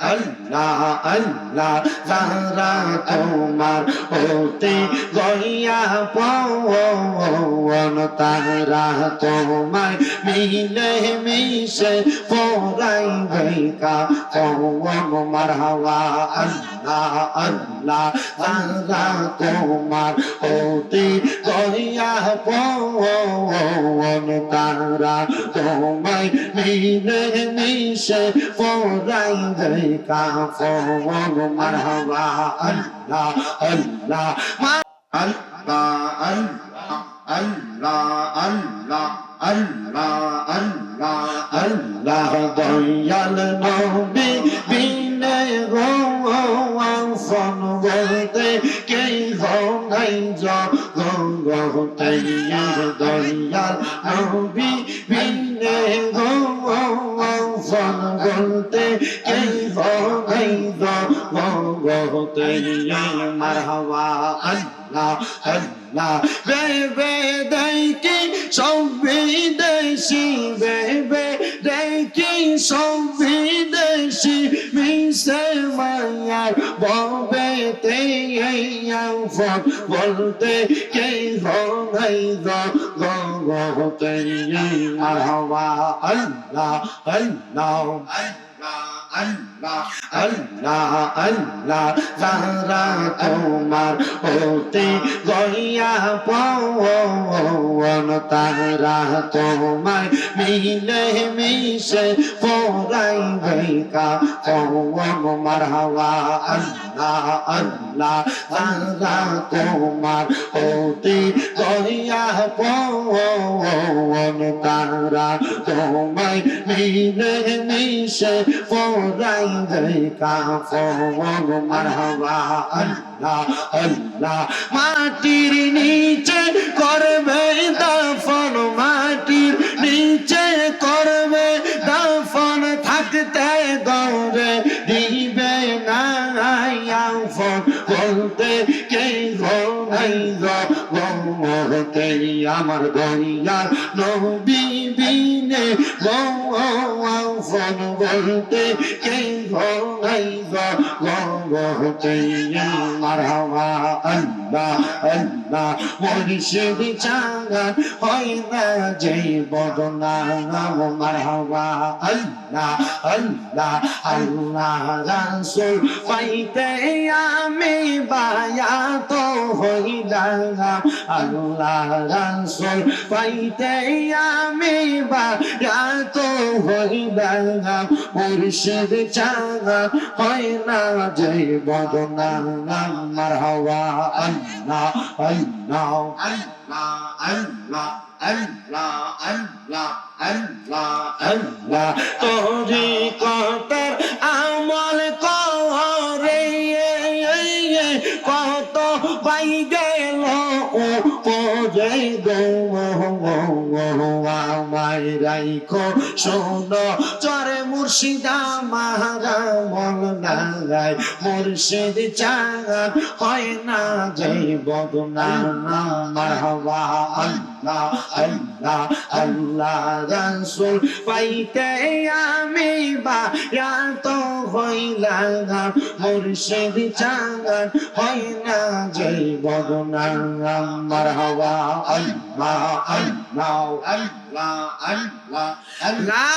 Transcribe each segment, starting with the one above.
আল্লাহ আল্লাহ যারা তোমার হতে গইয়া পন তারা তোমায় মিলে মিশে পড়াইবে কাফন মারহাবা আল্লাহ আল্লাহ যারা তোমার হতে গইয়া পন তারা তোমায় মিলে মিশে পড়াইবে কাফন মারহাবা আল্লাহ আল্লাহ আল্লাহ আল্লাহ আল্লাহ আল্লাহ আল্লাহ আল্লাহ দয়াল নবী বিনে গো ফন বলতে কে নাই জগতে দয়াল নবী বিনে গো ফন বলতে কে নাই জগতে মারহাবা আল্লাহ আল্লাহ বেবে দেখি সব বিদেশি বেবে দেখি সব বিদেশি মিশে মায়ার ববেতে ফল বলতে কে নাই জগতে মারহাবা আল্লাহ আল্লাহ আল্লাহ আল্লাহ আল্লাহ যারা তোমার হতে গইয়া পন তারা তোমায় মিলে মিশে পড়াইবে কাফন মারহাবা আল্লাহ আল্লাহ যারা তোমার হতে গইয়া পন তারা তোমায় মিলে মিশে পড়াইবে কাফন মারহাবা আল্লাহ আল্লাহ মাটির নিচে করবে দাফন মাটির নিচে করবে দাফন থাকতে গৌরে দিবে না ফন বলতে কে নাই গৌরতে আমার দয়াল নবী বিনে ফন বলতে কে নাই গৌরতে মারহাবা আল্লাহ আল্লাহ মুর্শিদ চাঁগান হয় না যে বদনাম মারহাবা আল্লাহ আল্লাহ আল্লাহ রাসূল পাইতে আমি বায়াত হইলাম আল্লাহ রাসূল পাইতে আমি বায়াত হইলাম মুর্শিদ চাঁগান হয় না যে বদনাম মারহাবা আল্লাহ আল্লাহ আল্লাহ আল্লাহ আল্লাহ আল্লাহ আল্লাহ আল্লাহ তোরি কতর আমল করে কত পাই গেল উপরে আমায় রাইখো শোনো চরে মুর্শিদা মারা মন নাই মুর্শিদ চাঁদ হয় না যে বদনাম মারহাবা আল্লাহ আল্লাহ আল্লাহ রাসূল পাইতে আমি বায়াত হইলাম মুর্শিদ চাঁদ হয় না যে বদনাম মারহাবা আল্লাহ আল্লাহ আল্লাহ আল্লাহ লা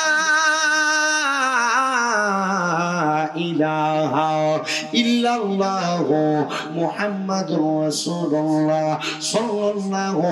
ইলাহা ইল্লাল্লাহু মুহাম্মাদুর রাসূলুল্লাহ সাল্লাল্লাহু